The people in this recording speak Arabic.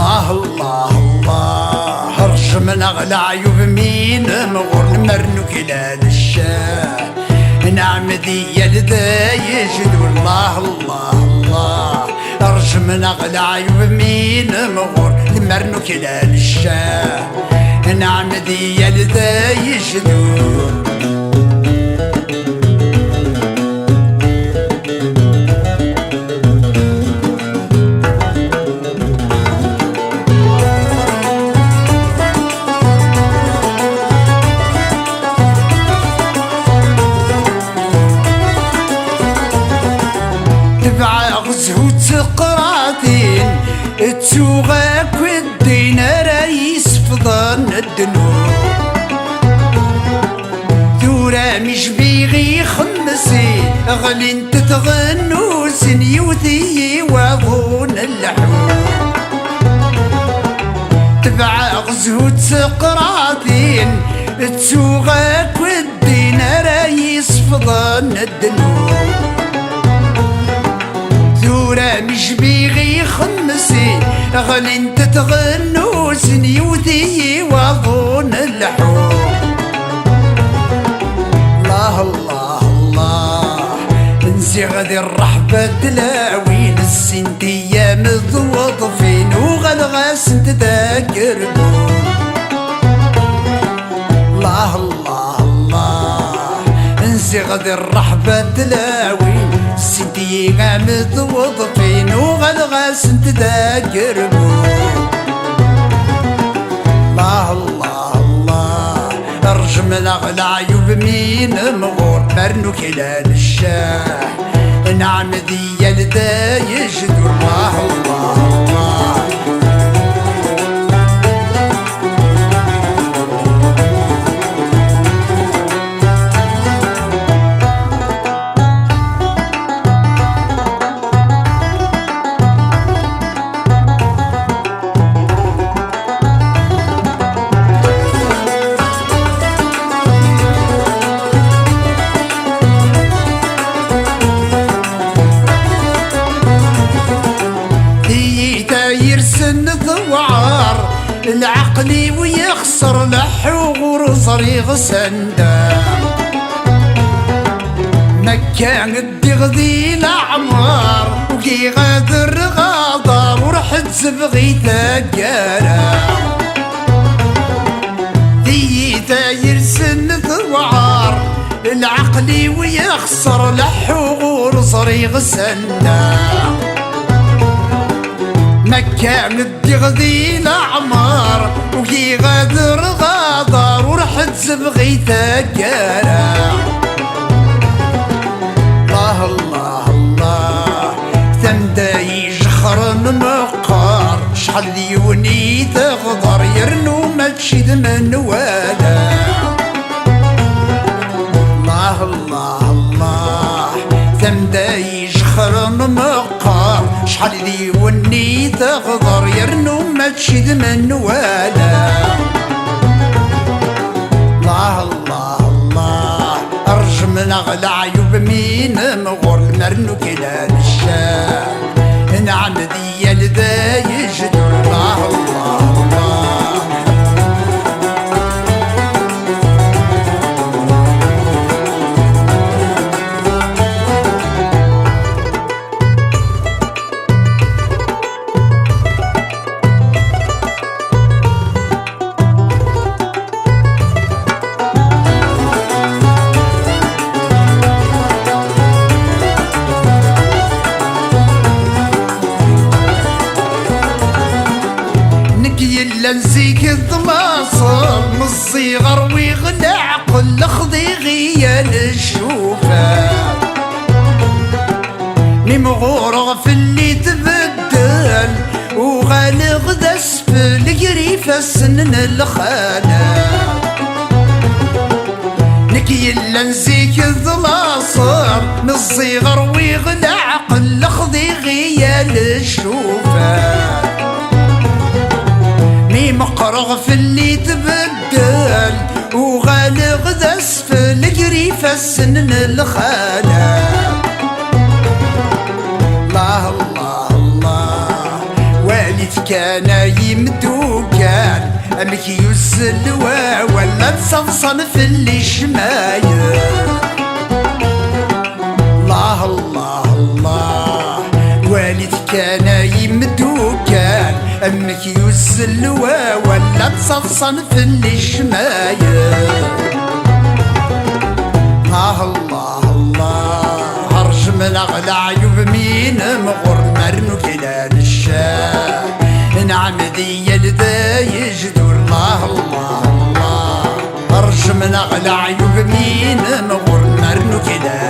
الله الله الله رجمنا غلا عيوب مين مغور المرنو كلا للشاه نعم ذي يلدايج والله الله الله رجمنا غلا عيوب مين مغور المرنو كلا للشاه نعم ذي يلدايج قراتين تسوغاك والدين رايس فضان الدنوب ثورة مش بيغي خمسي غلين تتغنو سنيوثي وضون اللحوم تبع غزوة سقراطين تسوغاك والدين رايس فضان الدنوب مش بيغي خمسي غلين تتغنو سنيوثي وضون اللحوم الله الله الله نسي غادي الرحبة تلاوين السنتية مذوظفين وغلغاس تذاكر الله الله الله نسي غادي الرحبة تلاوين سنتي غامض وضفين وغلغاس تذاكر الله الله الله رجم الأغلى عيوب مين مغور مرنو كلا للشاه نعم ذي يلدايج الله الله الله العقلي ويخسر لحور صريغ سندا مكان الدغذي الأعمار وكي غادر غاضر ورحت سبغي تاقارا ذي تاير سن ثوار العقلي ويخسر لحور صريغ سندا مكان الدغذي الأعمار وكي غادر غاضر ورحت سبغي تاقارا الله الله الله ثمدا يجخرن مقار شحال ديوني تغضر يرنو ما تشيد من والا الله الله الله ثمدا يجخرن مقار شحال ديوني تغضر يرنو ما تشيد من والا الله الله الله ارجم نغلى عيوب مين مغور المرنو كلا للشاه نعم ذي يلدايج الله الله الله لنسيك الضماصر من الصغر ويغنى عقل خذي غيال الشوفة مغورغ في اللي تبدل وغالغ ذا سفل قريفة سنن الخانة نكي لنسيك الضماصر من الصغر ويغنى عقل خذي غيال الشوفة مقرغ في اللي تبدل وغالغ ذا سفل قريفة سنن الخانة الله الله الله والدك كان يمدو كان أمك يسلوى ولا تصفصن في اللي شمايل الله الله الله والد كان يمدو كان أمك يسلوى ولا تصفصن في اللي شمايل الله الله هرج من أغلى عيوب مين مغر مرنو كلا الشام نعم ذي يلدا يجدور الله الله الله هرج من أغلى عيوب مين مغر مرنو كلا